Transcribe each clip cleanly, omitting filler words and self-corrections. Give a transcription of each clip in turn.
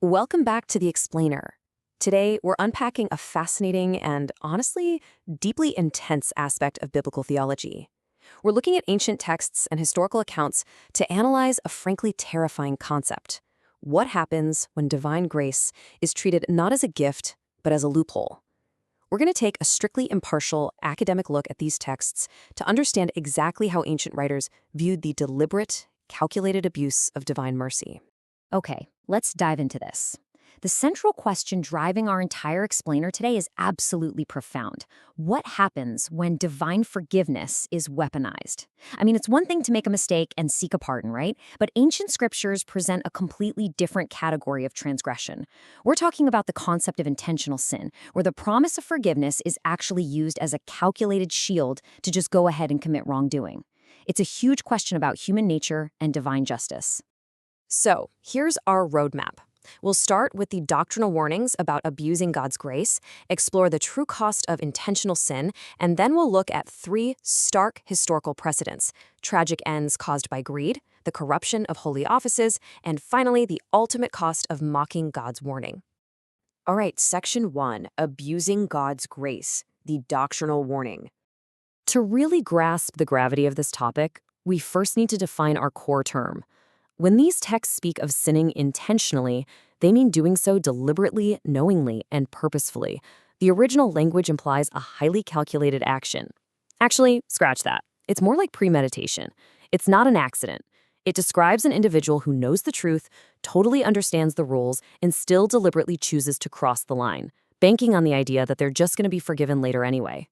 Welcome back to The Explainer. Today, we're unpacking a fascinating and, honestly, deeply intense aspect of biblical theology. We're looking at ancient texts and historical accounts to analyze a frankly terrifying concept. What happens when divine grace is treated not as a gift, but as a loophole? We're going to take a strictly impartial academic look at these texts to understand exactly how ancient writers viewed the deliberate, calculated abuse of divine mercy. Okay, let's dive into this. The central question driving our entire explainer today is absolutely profound. What happens when divine forgiveness is weaponized? I mean, it's one thing to make a mistake and seek a pardon, right? But ancient scriptures present a completely different category of transgression. We're talking about the concept of intentional sin, where the promise of forgiveness is actually used as a calculated shield to just go ahead and commit wrongdoing. It's a huge question about human nature and divine justice. So, here's our roadmap. We'll start with the doctrinal warnings about abusing God's grace, explore the true cost of intentional sin, and then we'll look at three stark historical precedents: tragic ends caused by greed, the corruption of holy offices, and finally, the ultimate cost of mocking God's warning. All right, Section 1, Abusing God's Grace, the doctrinal warning. To really grasp the gravity of this topic, we first need to define our core term. When these texts speak of sinning intentionally, they mean doing so deliberately, knowingly, and purposefully. The original language implies a highly calculated action. Actually, scratch that. It's more like premeditation. It's not an accident. It describes an individual who knows the truth, totally understands the rules, and still deliberately chooses to cross the line, banking on the idea that they're just going to be forgiven later anyway.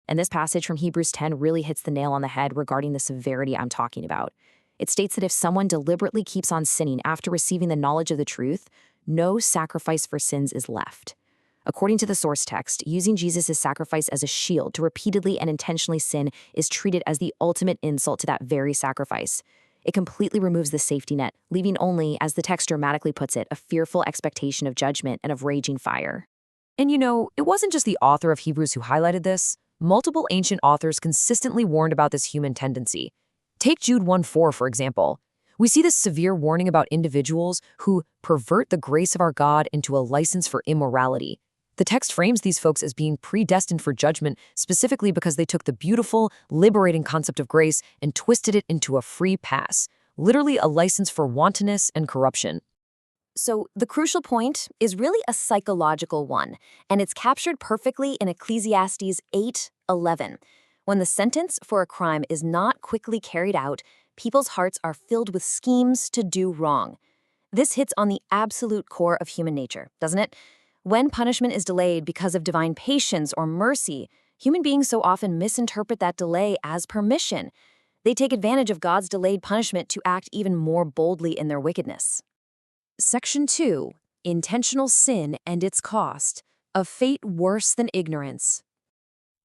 And this passage from Hebrews 10 really hits the nail on the head regarding the severity I'm talking about. It states that if someone deliberately keeps on sinning after receiving the knowledge of the truth, no sacrifice for sins is left. According to the source text, using Jesus' sacrifice as a shield to repeatedly and intentionally sin is treated as the ultimate insult to that very sacrifice. It completely removes the safety net, leaving only, as the text dramatically puts it, a fearful expectation of judgment and of raging fire. And it wasn't just the author of Hebrews who highlighted this. Multiple ancient authors consistently warned about this human tendency. Take Jude 1:4, for example. We see this severe warning about individuals who pervert the grace of our God into a license for immorality. The text frames these folks as being predestined for judgment specifically because they took the beautiful, liberating concept of grace and twisted it into a free pass, literally a license for wantonness and corruption. So the crucial point is really a psychological one, and it's captured perfectly in Ecclesiastes 8:11. When the sentence for a crime is not quickly carried out, people's hearts are filled with schemes to do wrong. This hits on the absolute core of human nature, doesn't it? When punishment is delayed because of divine patience or mercy, human beings so often misinterpret that delay as permission. They take advantage of God's delayed punishment to act even more boldly in their wickedness. Section 2, Intentional Sin and Its Cost, a Fate Worse Than Ignorance.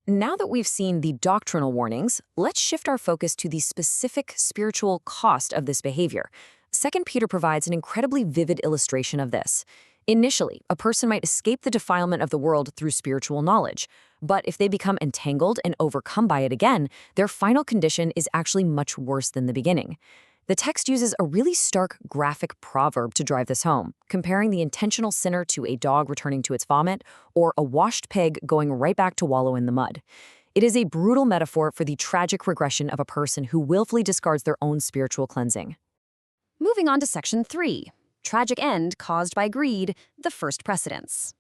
Now that we've seen the doctrinal warnings, let's shift our focus to the specific spiritual cost of this behavior. 2 Peter provides an incredibly vivid illustration of this. Initially, a person might escape the defilement of the world through spiritual knowledge, but if they become entangled and overcome by it again, their final condition is actually much worse than the beginning. The text uses a really stark graphic proverb to drive this home, comparing the intentional sinner to a dog returning to its vomit or a washed pig going right back to wallow in the mud. It is a brutal metaphor for the tragic regression of a person who willfully discards their own spiritual cleansing. Moving on to Section 3, Tragic End Caused by Greed, the First Precedents.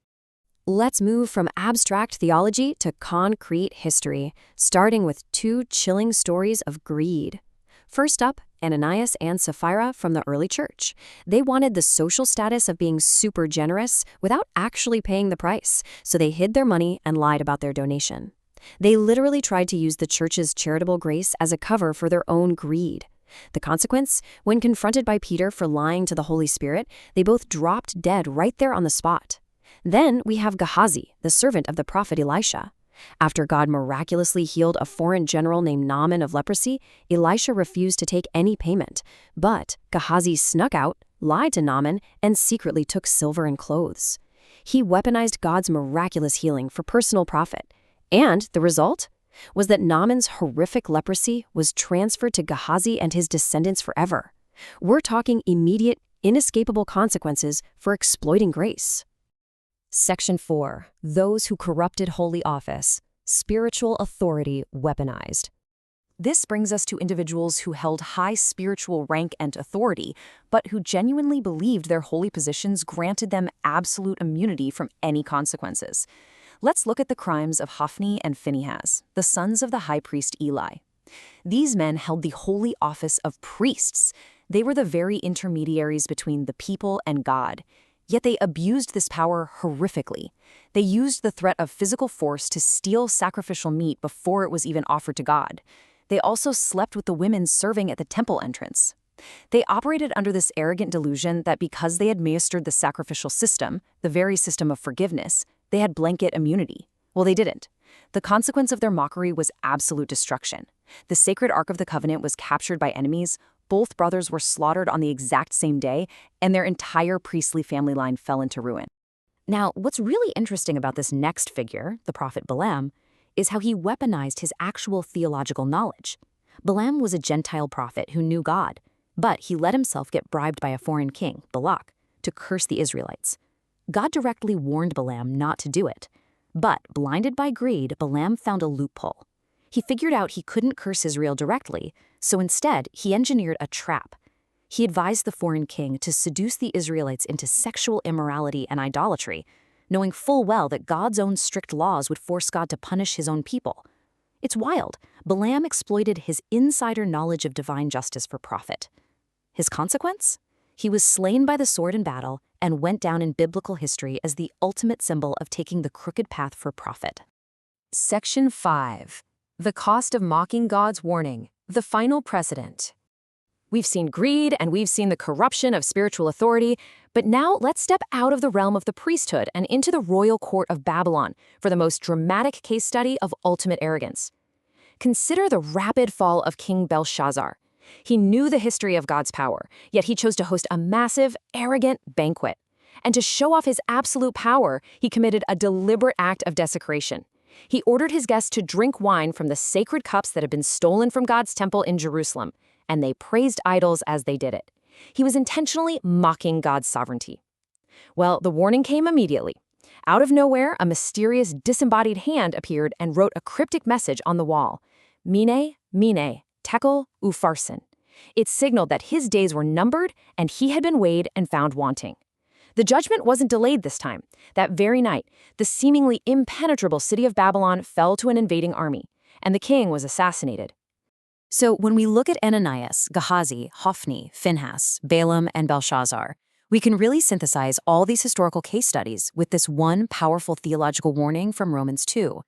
Let's move from abstract theology to concrete history, starting with two chilling stories of greed. First up, Ananias and Sapphira from the early church. They wanted the social status of being super generous without actually paying the price, so they hid their money and lied about their donation. They literally tried to use the church's charitable grace as a cover for their own greed. The consequence? When confronted by Peter for lying to the Holy Spirit, they both dropped dead right there on the spot. Then we have Gehazi, the servant of the prophet Elisha. After God miraculously healed a foreign general named Naaman of leprosy, Elisha refused to take any payment. But Gehazi snuck out, lied to Naaman, and secretly took silver and clothes. He weaponized God's miraculous healing for personal profit. And the result was that Naaman's horrific leprosy was transferred to Gehazi and his descendants forever. We're talking immediate, inescapable consequences for exploiting grace. Section 4. Those who corrupted holy office. Spiritual authority weaponized. This brings us to individuals who held high spiritual rank and authority, but who genuinely believed their holy positions granted them absolute immunity from any consequences. Let's look at the crimes of Hophni and Phinehas, the sons of the high priest Eli. These men held the holy office of priests. They were the very intermediaries between the people and God. Yet they abused this power horrifically. They used the threat of physical force to steal sacrificial meat before it was even offered to God. They also slept with the women serving at the temple entrance. They operated under this arrogant delusion that because they had mastered the sacrificial system, the very system of forgiveness, they had blanket immunity. Well, they didn't. The consequence of their mockery was absolute destruction. The sacred Ark of the Covenant was captured by enemies, both brothers were slaughtered on the exact same day, and their entire priestly family line fell into ruin. Now, what's really interesting about this next figure, the prophet Balaam, is how he weaponized his actual theological knowledge. Balaam was a Gentile prophet who knew God, but he let himself get bribed by a foreign king, Balak, to curse the Israelites. God directly warned Balaam not to do it, but blinded by greed, Balaam found a loophole. He figured out he couldn't curse Israel directly, so instead he engineered a trap. He advised the foreign king to seduce the Israelites into sexual immorality and idolatry, knowing full well that God's own strict laws would force God to punish his own people. It's wild. Balaam exploited his insider knowledge of divine justice for profit. His consequence? He was slain by the sword in battle and went down in biblical history as the ultimate symbol of taking the crooked path for profit. Section 5. The cost of mocking God's warning. The final precedent. We've seen greed and we've seen the corruption of spiritual authority, but now let's step out of the realm of the priesthood and into the royal court of Babylon for the most dramatic case study of ultimate arrogance. Consider the rapid fall of King Belshazzar. He knew the history of God's power, yet he chose to host a massive, arrogant banquet. And to show off his absolute power, he committed a deliberate act of desecration. He ordered his guests to drink wine from the sacred cups that had been stolen from God's temple in Jerusalem, and they praised idols as they did it. He was intentionally mocking God's sovereignty. Well, the warning came immediately. Out of nowhere, a mysterious disembodied hand appeared and wrote a cryptic message on the wall. Mene, mene, tekel upharsin. It signaled that his days were numbered and he had been weighed and found wanting. The judgment wasn't delayed this time. That very night, the seemingly impenetrable city of Babylon fell to an invading army, and the king was assassinated. So when we look at Ananias, Gehazi, Hophni, Phinehas, Balaam, and Belshazzar, we can really synthesize all these historical case studies with this one powerful theological warning from Romans 2.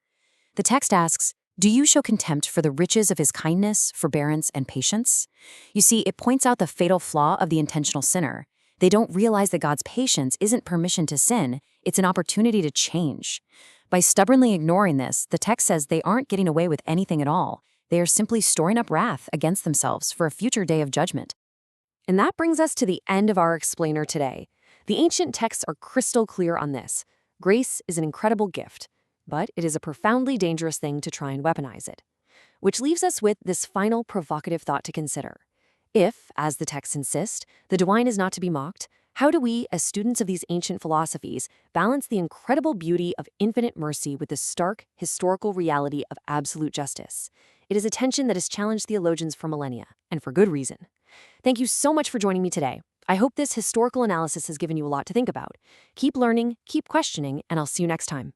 The text asks, "Do you show contempt for the riches of his kindness, forbearance, and patience?" You see, it points out the fatal flaw of the intentional sinner. They don't realize that God's patience isn't permission to sin, it's an opportunity to change. By stubbornly ignoring this, the text says they aren't getting away with anything at all. They are simply storing up wrath against themselves for a future day of judgment. And that brings us to the end of our explainer today. The ancient texts are crystal clear on this. Grace is an incredible gift, but it is a profoundly dangerous thing to try and weaponize it. Which leaves us with this final provocative thought to consider. If, as the texts insist, the divine is not to be mocked, how do we, as students of these ancient philosophies, balance the incredible beauty of infinite mercy with the stark, historical reality of absolute justice? It is a tension that has challenged theologians for millennia, and for good reason. Thank you so much for joining me today. I hope this historical analysis has given you a lot to think about. Keep learning, keep questioning, and I'll see you next time.